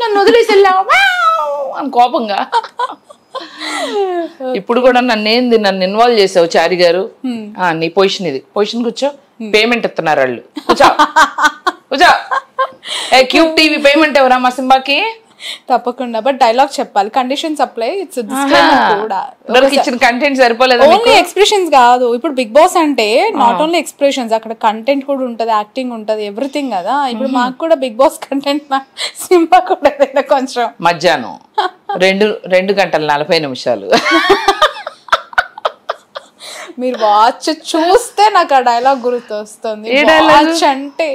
నన్ను వదిలేసి వెళ్ళావు అని కోపంగా. ఇప్పుడు కూడా నన్ను ఇన్వాల్వ్ చేసావు చారి గారు, నీ పొజిషన్ ఇది, పొజిషన్ కూర్చో, పేమెంట్ ఇస్తున్నారు వాళ్ళు, కూర్చో కూర్చో. క్యూబ్ టీవీ పేమెంట్ ఎవరా మా సింబాకి? తప్పకుండా. బట్ డైలాగ్ చెప్పాలి, కండిషన్స్ అప్లై. ఇట్స్ కూడా ఇచ్చిన కంటెంట్ సరిపోలేదు. ఓన్లీ ఎక్స్ప్రెషన్స్ కాదు, ఇప్పుడు బిగ్ బాస్ అంటే నాట్ ఓన్లీ ఎక్స్ప్రెషన్స్, అక్కడ కంటెంట్ కూడా ఉంటది, యాక్టింగ్ ఉంటది, ఎవ్రీథింగ్ కదా. ఇప్పుడు మాకు కూడా బిగ్ బాస్ కంటెంట్ సింబా కూడా కొంచెం మధ్యాహ్నం 2:40 మీరు వాచ్ చూస్తే నాకు ఆ డైలాగ్ గుర్తొస్తుంది. వాచ్ అంటే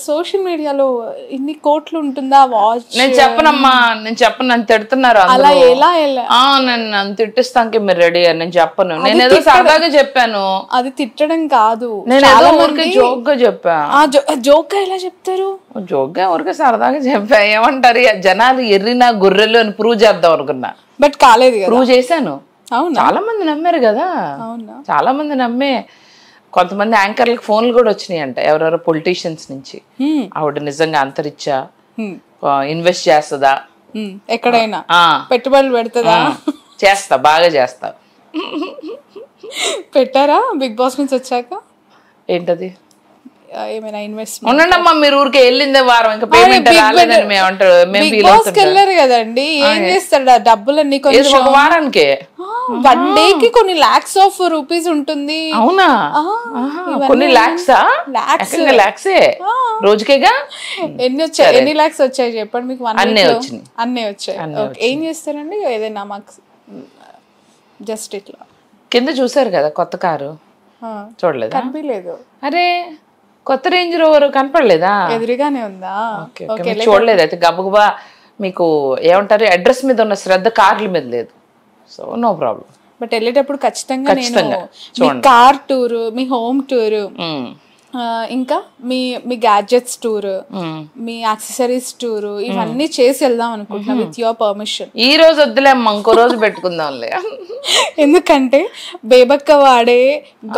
సోషల్ మీడియాలో ఇన్ని కోట్లు ఉంటుందా వాచ్? నేను చెప్పనమ్మా, నేను చెప్పను, నన్ను తిడుతున్నారు అలా. ఎలా నన్ను తిట్టిస్తానికి మీరు రెడీ అని నేను చెప్పను. నేను ఏదో సరదాగా చెప్పాను. అది తిట్టడం కాదు, నేను ఏదో ఊరికే జోక్ గా చెప్పా. జోక్ గా ఎలా చెప్తారు? జోక్ గా ఊరికే సరదాగా చెప్పా. ఏమంటారు జనాలు, ఎర్రినా గొర్రెలు అని ప్రూవ్ చేద్దాం అనుకున్నా, బట్ కాలేదు. ప్రూవ్ చేశాను. చాలా మంది నమ్మారు కదా, చాలా మంది నమ్మే. కొంతమంది యాంకర్లకు ఫోన్లు కూడా వచ్చినాయి అంట, ఎవరెవరో పొలిటీషియన్స్ నుంచి. ఆవిడ నిజంగా అంతరిచ్చా, ఇన్వెస్ట్ చేస్తుందా, ఎక్కడైనా పెట్టుబడులు పెడతదా? చేస్తా, బాగా చేస్తా. పెట్టారా బిగ్ బాస్ నుంచి వచ్చాక? ఏంటది? ఏమైనా ఇన్వెస్ట్మెంట్? ఉండండమ్మా, మీరు ఊరికే వెళ్ళిందే వారం, ఇంకా పేమెంట్ రాలేదని మేము అంటారు. బిగ్ బాస్ కి వెళ్ళారు కదండి, ఏం చేస్తాడు? డబ్బులన్నీ కొంచెం ఒక వారానికే, 1 డేకి కొన్ని lakhs of rupees ఉంటుంది. అవునా? కొన్ని లాక్సా? లాక్సే రోజుకేగా. ఎన్ని lakhs వచ్చాయి చెప్పండి మీకు? అన్నీ వచ్చినాయి. అన్నీ వచ్చాయి. ఏం చేస్తారండి? ఏదైనా మాకు జస్ట్ ఇట్లా కింద చూసారు కదా కొత్త కారు, చూడలేదు? కనిపించలేదు. అరే కొత్త రేంజ్ రోవర్ కనపడలేదా? ఎదురుగానే ఉందా? చూడలేదు. అయితే గబగబా మీకు ఏమంటారు, అడ్రస్ మీద ఉన్న శ్రద్ధ కార్ల మీద లేదు, సో నో ప్రాబ్లం. బట్ వెళ్ళేటప్పుడు ఖచ్చితంగా మీ కార్ టూర్, మీ హోమ్ టూర్, ఇంకా మీ గ్యాడ్జెట్స్ టూర్, మీ యాక్సెసరీస్ టూర్, ఇవన్నీ చేసి వెళ్దాం అనుకుంటున్నా విత్ యువర్ పర్మిషన్. ఈ రోజు వద్దులేమ్మా, ఇంకో రోజు పెట్టుకుందాంలే. ఎందుకంటే బేబక్క వాడే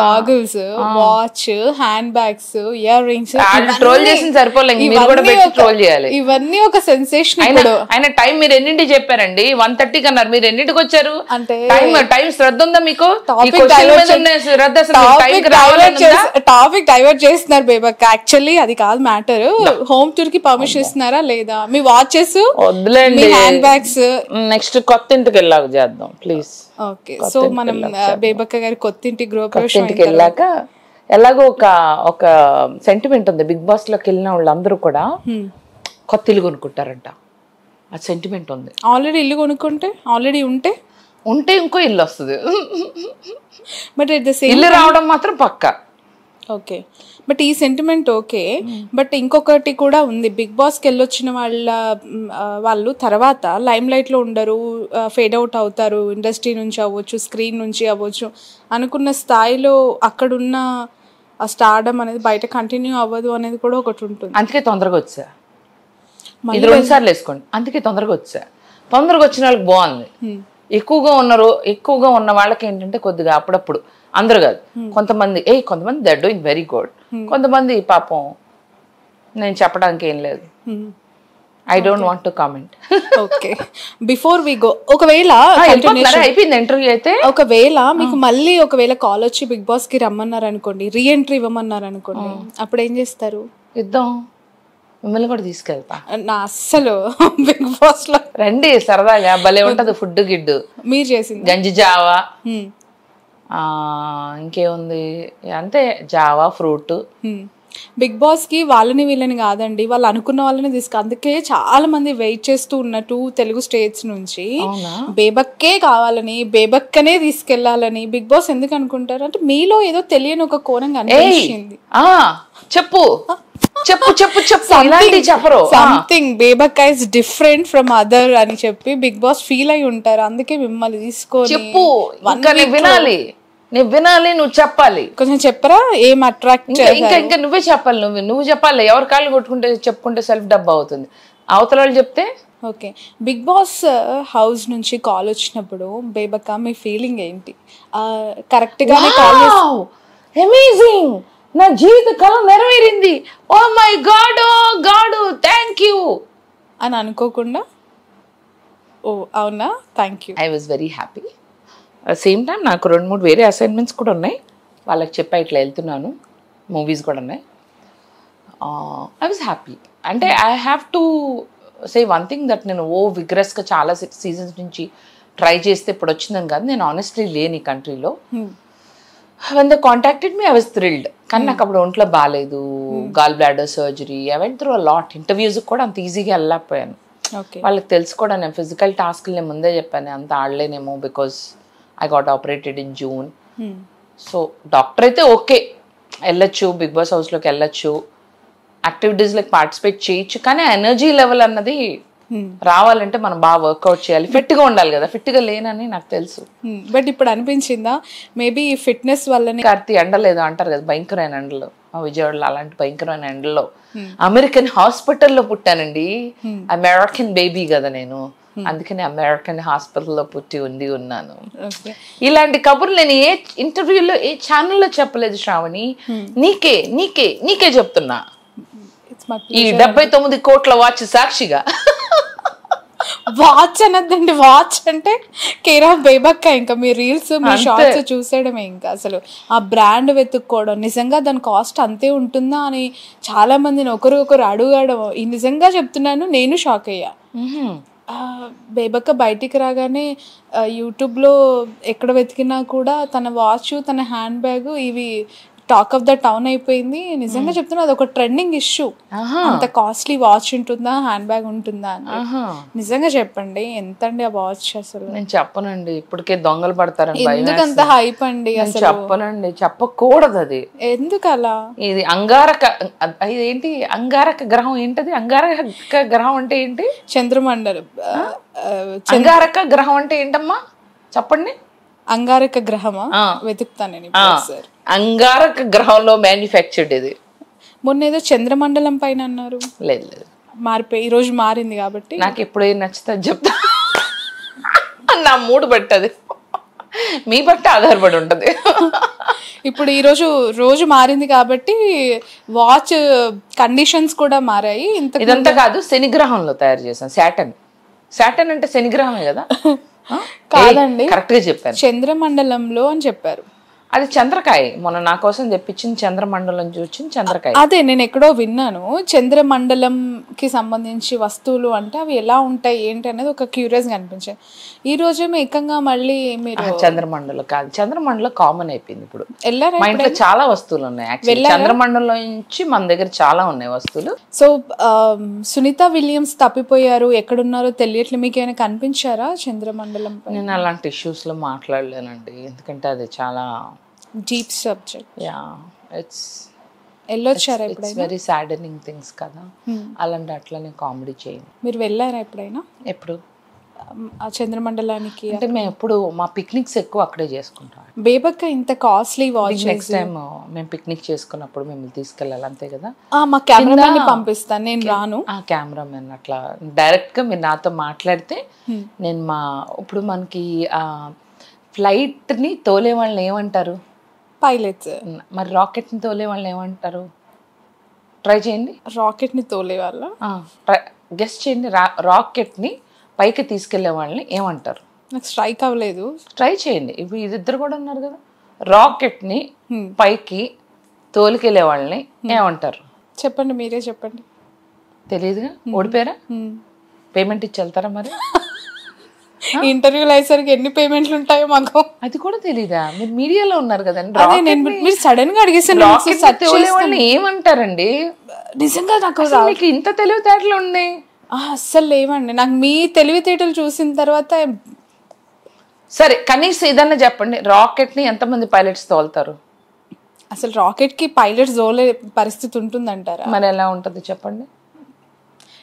goggles, watch, hand bags, ear rings, ఇవన్నీ ఒక సెన్సేషన్. ఆయన టైం మీరు ఎన్నింటికి చెప్పారండి? 1:30 అన్నారు, మీరు ఎన్నింటికి వచ్చారు? అంటే టైం శ్రద్ధ ఉందా మీకు? టాపిక్ డైవర్ట్ చేస్తున్నారు బేబక్క. యాక్చువల్లీ అది కాదు మ్యాటర్. హోమ్ టూర్ కి పర్మిషన్ ఇస్తున్నారా లేదా? మీ వాచెస్, మీ హ్యాండ్ బ్యాగ్స్ నెక్స్ట్ కొత్త ఇంటికి వెళ్ళాక చేద్దాం ప్లీజ్. ఓకే, సో మనం బేబక్క గారి కొత్త ఇంటి గృహప్రవేశం వెళ్ళాక ఎలాగో ఒక సెంటిమెంట్ ఉంది. బిగ్ బాస్ లోకి వెళ్ళిన వాళ్ళందరూ కూడా కొత్త ఇల్లు కొనుక్కుంటారంట, ఆ సెంటిమెంట్ ఉంది. ఆల్రెడీ ఇల్లు కొనుక్కుంటే, ఆల్రెడీ ఉంటే ఇంకో ఇల్లు వస్తుంది. బట్ ఇల్లు రావడం మాత్రం పక్కా. ఓకే, బట్ ఈ సెంటిమెంట్ ఓకే. బట్ ఇంకొకటి కూడా ఉంది, బిగ్ బాస్కి వెళ్ళొచ్చిన వాళ్ళు తర్వాత లైమ్ లైట్లో ఉండరు, ఫేడ్ అవుట్ అవుతారు, ఇండస్ట్రీ నుంచి అవ్వచ్చు, స్క్రీన్ నుంచి అవ్వచ్చు, అనుకున్న స్థాయిలో అక్కడున్న ఆ స్టార్డమ్ అనేది బయట కంటిన్యూ అవ్వదు అనేది కూడా ఒకటి ఉంటుంది. అందుకే తొందరగా వచ్చా, ఇది 2 సార్లు వేసుకోండి. అందుకే తొందరగా వచ్చిన వాళ్ళకి బాగుంది. ఎక్కువగా ఉన్న వాళ్ళకి ఏంటంటే కొద్దిగా అప్పుడప్పుడు, అందరు కాదు, కొంతమంది they are doing very good, కొంతమంది పాపం నేను చెప్పడానికి ఏం లేదు. I don't want to comment. Okay, before we go, ఒకవేళ అయిపోయింది ఇంటర్వ్యూ అయితే, ఒకవేళ మీకు మళ్ళీ ఒకవేళ కాల్ వచ్చి బిగ్ బాస్ కి రమ్మన్నారు అనుకోండి, రీఎంట్రీ ఇవ్వమన్నారు అనుకోండి, అప్పుడు ఏం చేస్తారు? ఇద్దాం, మిమ్మల్ని కూడా తీసుకెళ్తా. నా అస్సలు బిగ్ బాస్ లో రండి, సరదాగా భలే ఉంటది. ఫుడ్ గిడ్డు మీరు చేసింది, గంజి జావా, ఇంకేముంది అంతే, జావా ఫ్రూట్. బిగ్ బాస్ కి వాళ్ళని వీళ్ళని కాదండి, వాళ్ళు అనుకున్న వాళ్ళని అందుకే చాలా మంది వెయిట్ చేస్తూ ఉన్నట్టు తెలుగు స్టేట్స్ నుంచి బేబక్కే కావాలని, బేబక్కనే తీసుకెళ్లాలని బిగ్ బాస్ ఎందుకు అనుకుంటారు అంటే, మీలో ఏదో తెలియని ఒక కోణంగా అనిపించింది. చెప్పు something Bebakka is different from other అని చెప్పి బిగ్ బాస్ ఫీల్ అయి ఉంటారు. అందుకే మిమ్మల్ని తీసుకొని వినాలి, నువ్వు చెప్పాలి. కొంచెం చెప్పరా, ఏం అట్రాక్ట్? ఇంకా నువ్వే చెప్పాలి, నువ్వు చెప్పాలి. ఎవరి కాళ్ళు కొట్టుకుంటే చెప్పుకుంటే సెల్ఫ్ డబ్బు అవుతుంది, అవతల వాళ్ళు చెప్తే. ఓకే, బిగ్ బాస్ హౌస్ నుంచి కాల్ వచ్చినప్పుడు బేబక్క మీ ఫీలింగ్ ఏంటి? కరెక్ట్ గానే కాల్ చేసి, అమేజింగ్, నా జీవిత కళ నెరవేరింది, oh my god, thank you అని అనుకోకుండా? ఓ అవునా, thank you. I was very happy. Same time నాకు 2-3 వేరే అసైన్మెంట్స్ కూడా ఉన్నాయి, వాళ్ళకి చెప్పా ఇట్లా వెళ్తున్నాను, మూవీస్ కూడా ఉన్నాయి. I was happy. అంటే I have to say one thing that నేను విగ్రస్గా చాలా సీజన్స్ నుంచి ట్రై చేస్తే ఇప్పుడు వచ్చిందని కాదు, నేను ఆనెస్ట్లీ లేని ఈ కంట్రీలో. When they contacted me I was thrilled. కానీ నాకు అప్పుడు ఒంట్లో బాగాలేదు, gall bladder surgery, I went through a lot. Interviews కూడా అంత ఈజీగా వెళ్ళలేకపోయాను. వాళ్ళకి తెలుసుకోవడం, నేను ఫిజికల్ టాస్క్లు నేను ముందే చెప్పాను అంత ఆడలేనేమో, because I got operated in June. So doctor అయితే ఓకే వెళ్ళొచ్చు, బిగ్ బాస్ హౌస్లోకి వెళ్ళొచ్చు, యాక్టివిటీస్లోకి పార్టిసిపేట్ చేయొచ్చు, కానీ ఎనర్జీ లెవెల్ అన్నది రావాలంటే మనం బాగా వర్కౌట్ చేయాలి, ఫిట్గా ఉండాలి కదా. ఫిట్గా లేనని నాకు తెలుసు. బట్ ఇప్పుడు అనిపించిందా మేబీ ఫిట్నెస్ వల్లనే? కార్తీ ఎండలేదు అంటారు కదా, భయంకరమైన ఎండలో, విజయవాడలో అలాంటి భయంకరమైన ఎండలో అమెరికన్ హాస్పిటల్లో పుట్టానండి. అమెరికన్ బేబీ కదా నేను, అందుకని అమెరికన్ హాస్పిటల్లో పుట్టి ఉన్నాను. ఇలాంటి కబుర్లు నేను ఏ ఇంటర్వ్యూలో ఏ ఛానల్లో చెప్పలేదు శ్రావణి, నీకే నీకే నీకే చెప్తున్నా. ఈ 79 కోట్ల వాచ్ సాక్షిగా. వాచ్ అనద్దండి, వాచ్ అంటే కేర్ ఆఫ్ బేబక్క. ఇంకా మీ రీల్స్ మీ షార్ట్స్ చూసేయడమే. ఇంకా అసలు ఆ బ్రాండ్ వెతుక్కోవడం, నిజంగా దాని కాస్ట్ అంతే ఉంటుందా అని చాలా మందిని ఒకరు అడుగడం. ఈ నిజంగా చెప్తున్నాను, నేను షాక్ అయ్యా. బేబక్క బయటికి రాగానే యూట్యూబ్లో ఎక్కడ వెతికినా కూడా తన వాచ్, తన హ్యాండ్ బ్యాగ్ ఇవి టాక్ ఆఫ్ ద టౌన్ అయిపోయింది. నిజంగా చెప్తున్నా, అది ఒక ట్రెండింగ్ ఇష్యూ. అంత కాస్ట్లీ వాచ్ ఉంటుందా, హ్యాండ్ బ్యాగ్ ఉంటుందా అని. నిజంగా చెప్పండి, ఎంత అండి ఆ వాచ్? అసలు నేను చెప్పనండి, ఇప్పటికే దొంగలు పడతారని. ఎందుకంత హైప్ అండి అసలు? చెప్పనండి, చెప్పకూడదు అది. ఎందుకు అలా? ఇది అంగారక, ఏంటి అంగారక గ్రహం? ఏంటది అంగారక గ్రహం అంటే ఏంటి? చంద్రమండలం. అంగారక గ్రహం అంటే ఏంటమ్మా చెప్పండి. అంగారక గ్రహమా? వెతుకుతాను నేను. అంగారక గ్రహంలో మ్యానుఫ్యాక్చర్డ్ ఇది. మొన్న ఏదో చంద్రమండలం పైన అన్నారు. లేదు లేదు, మారిపోయి ఈ రోజు మారింది కాబట్టి. నాకు ఎప్పుడు ఏం నచ్చుతుంది చెప్తా, నా మూడు బట్టది, మీ బట్టి ఆధారపడి ఉంటుంది. ఇప్పుడు ఈ రోజు మారింది కాబట్టి వాచ్ కండిషన్స్ కూడా మారాయి. ఇదంతా కాదు, శనిగ్రహంలో తయారు చేశాను. శాటర్న్ అంటే శనిగ్రహమే కదా? కాదండి, కరెక్ట్ గా చెప్పాను. చంద్రమండలంలో అని చెప్పారు. అది చంద్రకాయ, మొన్న నా కోసం తెప్పించింది చంద్రమండలం చూసింది చంద్రకాయ. అదే నేను ఎక్కడో విన్నాను, చంద్రమండలం కి సంబంధించి వస్తువులు అంటే అవి ఎలా ఉంటాయి ఏంటి అనేది ఒక క్యూరియస్ గా అనిపించాయి. ఈ రోజేమో ఏకంగా మళ్ళీ మీరు చంద్రమండలం కాదు, చంద్రమండలం కామన్ అయిపోయింది ఇప్పుడు. వెళ్ళారా? మా ఇంట్లో చాలా వస్తువులు ఉన్నాయి. చంద్రమండలం నుంచి మన దగ్గర చాలా ఉన్నాయి వస్తువులు. సో సునీత విలియమ్స్ తప్పిపోయారు, ఎక్కడున్నారో తెలియట్లేదు. మీకు ఏమైనా కనిపించారా చంద్రమండలం? నేను అలాంటి ఇష్యూస్ లో మాట్లాడలేనండి, ఎందుకంటే అది చాలా డీప్ సబ్జెక్ట్. వెళ్ళొచ్చారా ఎప్పుడైనా? వెరీ సాడనింగ్ థింగ్స్ కదా, అలాంటి అట్లనే కామెడీ చేయండి. మీరు వెళ్ళారా ఎప్పుడైనా? ఎప్పుడు? చంద్రమండలానికి అంటే మేము ఎప్పుడు మా పిక్నిక్స్ ఎక్కువ అక్కడే చేసుకుంటాం. బేబక్క ఇంత కాస్ట్లీ వాచ్. నెక్స్ట్ టైం మేము పిక్నిక్ చేసుకున్నప్పుడు మిమ్మల్ని తీసుకెళ్ళాలి, అంతే కదా? మా కెమెరామెన్ ని పంపిస్తాను, నేను రాను. ఆ కెమెరామెన్ అట్లా డైరెక్ట్ గా మీరు నాతో మాట్లాడితే నేను ఇప్పుడు మనకి ఫ్లైట్ ని తోలే వాళ్ళని ఏమంటారు? పైలట్స్. మరి రాకెట్ ని తోలే వాళ్ళని ఏమంటారు? ట్రై చేయండి. రాకెట్ ని తోలే వాళ్ళ గెస్ట్ చేయండి. రాకెట్ ని పైకి తీసుకెళ్లే వాళ్ళని ఏమంటారు? నాకు స్ట్రైక్ అవ్వలేదు, ట్రై చేయండి. ఇప్పుడు ఇద్దరు కూడా ఉన్నారు కదా, రాకెట్ ని పైకి తోలుకెళ్లే వాళ్ళని ఏమంటారు? చెప్పండి, మీరే చెప్పండి. తెలియదుగా, ఓడిపోయారా? పేమెంట్ ఇచ్చి వెళ్తారా మరి? ఇంటర్వ్యూలు అయ్యేసరికి ఎన్ని పేమెంట్లు ఉంటాయో మాకు అది కూడా తెలీదా? మీరు మీడియాలో ఉన్నారు కదండి, మీరు సడన్ గా అడిగేసాను. ఏమంటారండి? నిజంగా నాకు ఇంత తెలివితేటలు ఉన్నాయి? అస్సలు లేవండి నాకు. మీ తెలివితేటలు చూసిన తర్వాత సరే కనీసం ఏదన్నా చెప్పండి, రాకెట్ ని ఎంతమంది పైలట్స్ తోలుతారు? అసలు రాకెట్ కి పైలట్స్ తోలే పరిస్థితి ఉంటుందంటారా? మరి ఎలా ఉంటుంది చెప్పండి?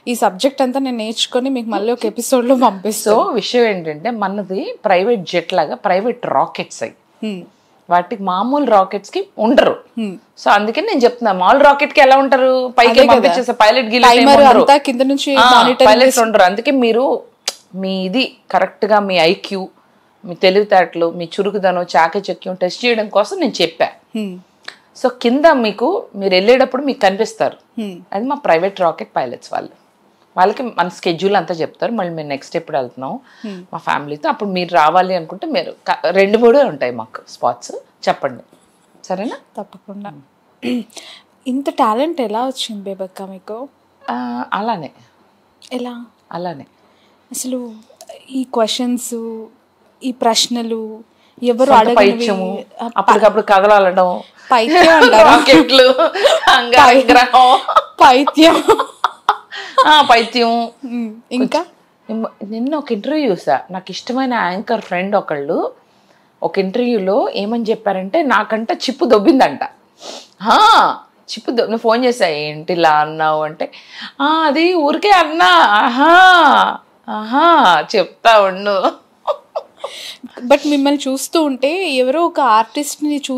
ఈ సబ్జెక్ట్ అంతా నేను నేర్చుకొని మీకు మళ్ళీ ఒక ఎపిసోడ్ లో పంపిస్తాను. సో విషయం ఏంటంటే మనది ప్రైవేట్ జెట్ లాగా ప్రైవేట్ రాకెట్స్ అయ్యి, వాటికి మామూలు రాకెట్స్ కి ఉండరు. సో అందుకని నేను చెప్తున్నా, మామూలు రాకెట్ కి ఎలా ఉంటారు? పైకి పంపించేసే పైలట్ కింద నుంచి పైలట్స్ ఉండరు. అందుకే మీరు మీ ఇది కరెక్ట్ గా మీ ఐక్యూ, మీ తెలివితేటలు, మీ చురుకుదనం, చాకచక్యం టెస్ట్ చేయడం కోసం నేను చెప్పా. సో కింద మీరు వెళ్ళేటప్పుడు మీకు కనిపిస్తారు, అది మా ప్రైవేట్ రాకెట్ పైలట్స్ వాళ్ళు. వాళ్ళకి మన స్కెడ్యూల్ అంతా చెప్తారు. మళ్ళీ మేము నెక్స్ట్ ఎప్పుడు వెళ్తున్నాం మా ఫ్యామిలీతో, అప్పుడు మీరు రావాలి అనుకుంటే మీరు 2-3 ఉంటాయి మాకు స్పాట్స్, చెప్పండి సరేనా? తప్పకుండా. ఇంత టాలెంట్ ఎలా వచ్చింది బేబక్క మీకు? అలానే ఎలా అసలు ఈ క్వశ్చన్స్, ఈ ప్రశ్నలు ఎవరు పైత్యము, అప్పటికప్పుడు కదలాడడం, పైత్యం పైత్యం ఇంకా నిన్న ఒక ఇంటర్వ్యూ చూసా. నాకు ఇష్టమైన యాంకర్ ఫ్రెండ్ ఒకళ్ళు ఒక ఇంటర్వ్యూలో ఏమని చెప్పారంటే, నాకంట చిప్పు దొబ్బిందంట. చిప్పు నువ్వు ఫోన్ చేసా, ఏంటి ఇలా అన్నావు అంటే, అది ఊరికే అన్నా. చెప్తా ఉండు. బట్ మిమ్మల్ని చూస్తూ ఉంటే ఎవరో ఒక ఆర్టిస్ట్ని